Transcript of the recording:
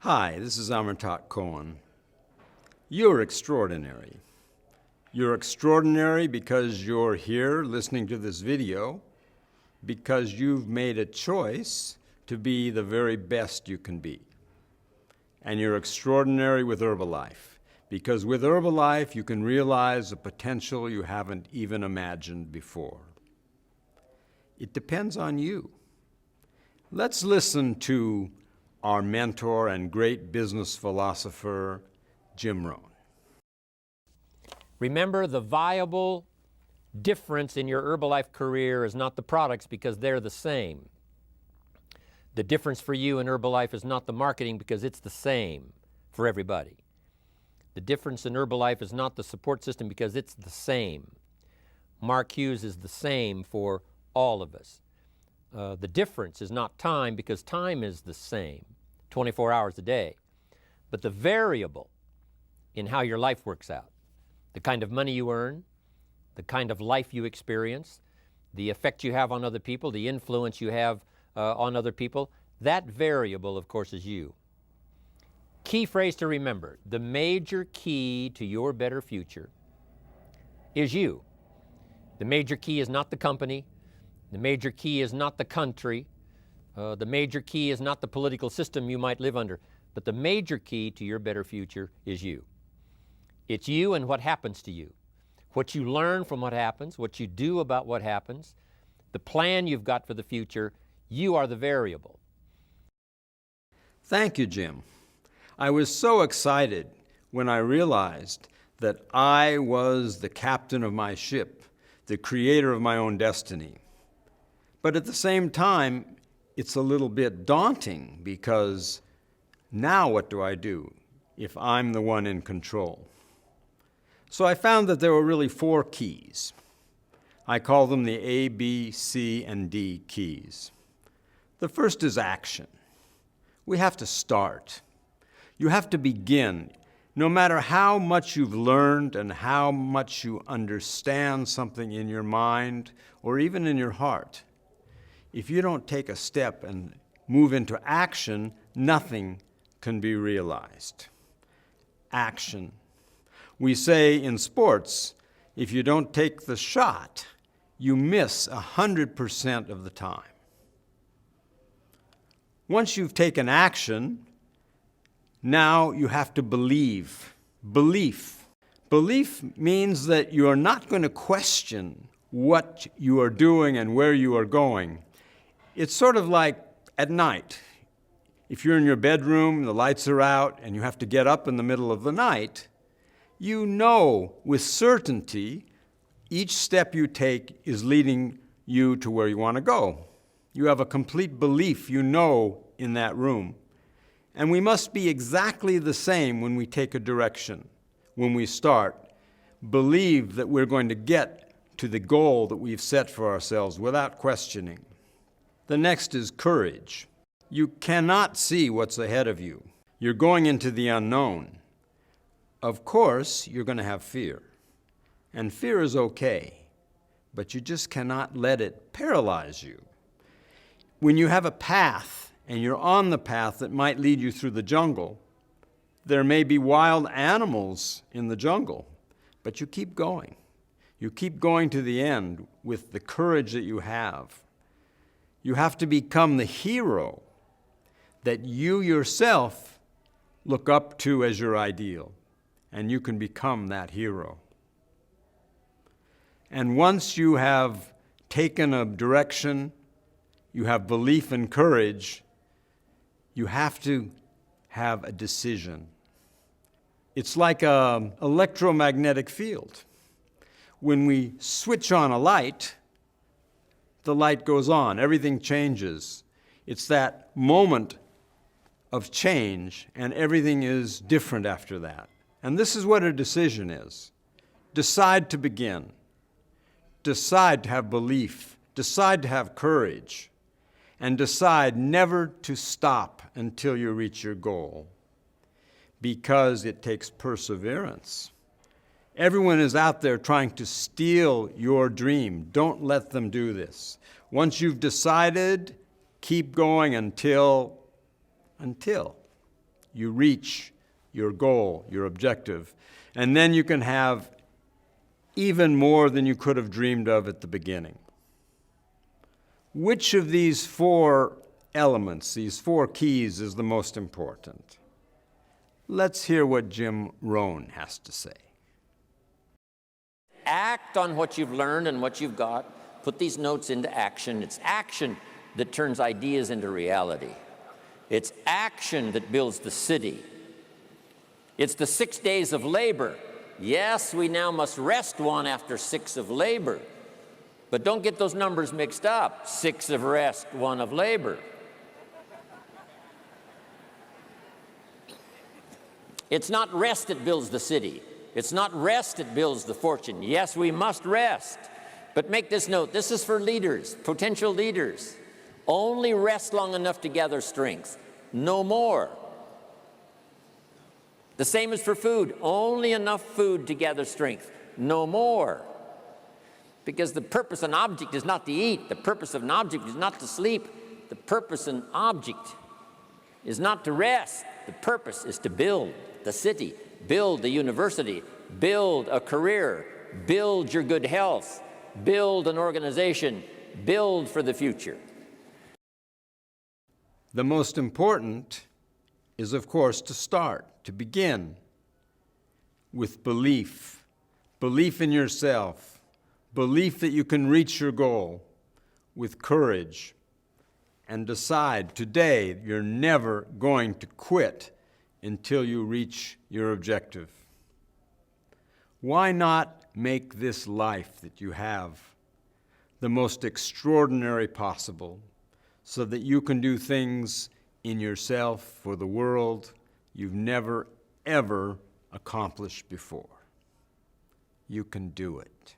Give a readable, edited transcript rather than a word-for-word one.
Hi, this is Amertat Cohn. You're extraordinary. You're extraordinary because you're here listening to this video, because you've made a choice to be the very best you can be. And you're extraordinary with Herbalife, because with Herbalife you can realize a potential you haven't even imagined before. It depends on you. Let's listen to our mentor and great business philosopher, Jim Rohn. Remember, the viable difference in your Herbalife career is not the products, because they're the same. The difference for you in Herbalife is not the marketing, because it's the same for everybody. The difference in Herbalife is not the support system, because it's the same. Mark Hughes is the same for all of us. The difference is not time, because time is the same, 24 hours a day. But the variable in how your life works out, the kind of money you earn, the kind of life you experience, the effect you have on other people, the influence you have on other people, that variable, of course, is you. Key phrase to remember: the major key to your better future is you. The major key is not the company. The major key is not the country. The major key is not the political system you might live under. But the major key to your better future is you. It's you and what happens to you. What you learn from what happens, what you do about what happens, the plan you've got for the future. You are the variable. Thank you, Jim. I was so excited when I realized that I was the captain of my ship, the creator of my own destiny. But at the same time, it's a little bit daunting, because now what do I do if I'm the one in control? So I found that there were really 4 keys. I call them the A, B, C, and D keys. The first is action. We have to start. You have to begin. No matter how much you've learned and how much you understand something in your mind or even in your heart, if you don't take a step and move into action, nothing can be realized. Action. We say in sports, if you don't take the shot, you miss 100% of the time. Once you've taken action, now you have to believe. Belief. Belief means that you are not going to question what you are doing and where you are going. It's sort of like at night. If you're in your bedroom, the lights are out, and you have to get up in the middle of the night, you know with certainty each step you take is leading you to where you want to go. You have a complete belief, you know, in that room. And we must be exactly the same when we take a direction. When we start, believe that we're going to get to the goal that we've set for ourselves without questioning. The next is courage. You cannot see what's ahead of you. You're going into the unknown. Of course, you're going to have fear. And fear is okay, but you just cannot let it paralyze you. When you have a path and you're on the path that might lead you through the jungle, there may be wild animals in the jungle, but you keep going. You keep going to the end with the courage that you have. You have to become the hero that you yourself look up to as your ideal, and you can become that hero. And once you have taken a direction, you have belief and courage, you have to have a decision. It's like an electromagnetic field. When we switch on a light, the light goes on, everything changes. It's that moment of change, and everything is different after that. And this is what a decision is. Decide to begin. Decide to have belief. Decide to have courage. And decide never to stop until you reach your goal, because it takes perseverance. Everyone is out there trying to steal your dream. Don't let them do this. Once you've decided, keep going until you reach your goal, your objective. And then you can have even more than you could have dreamed of at the beginning. Which of these four elements, these four keys, is the most important? Let's hear what Jim Rohn has to say. Act on what you've learned and what you've got. Put these notes into action. It's action that turns ideas into reality. It's action that builds the city. It's the 6 days of labor. Yes, we now must rest one after 6 of labor. But don't get those numbers mixed up. 6 of rest, 1 of labor. It's not rest that builds the city. It's not rest that builds the fortune. Yes, we must rest. But make this note, this is for leaders, potential leaders. Only rest long enough to gather strength, no more. The same is for food, only enough food to gather strength, no more. Because the purpose of an object is not to eat. The purpose of an object is not to sleep. The purpose of an object is not to rest. The purpose is to build the city, build the university, build a career, build your good health, build an organization, build for the future. The most important is, of course, to start, to begin with belief. Belief in yourself, belief that you can reach your goal, with courage, and decide today you're never going to quit until you reach your objective. Why not make this life that you have the most extraordinary possible so that you can do things in yourself for the world you've never, ever accomplished before? You can do it.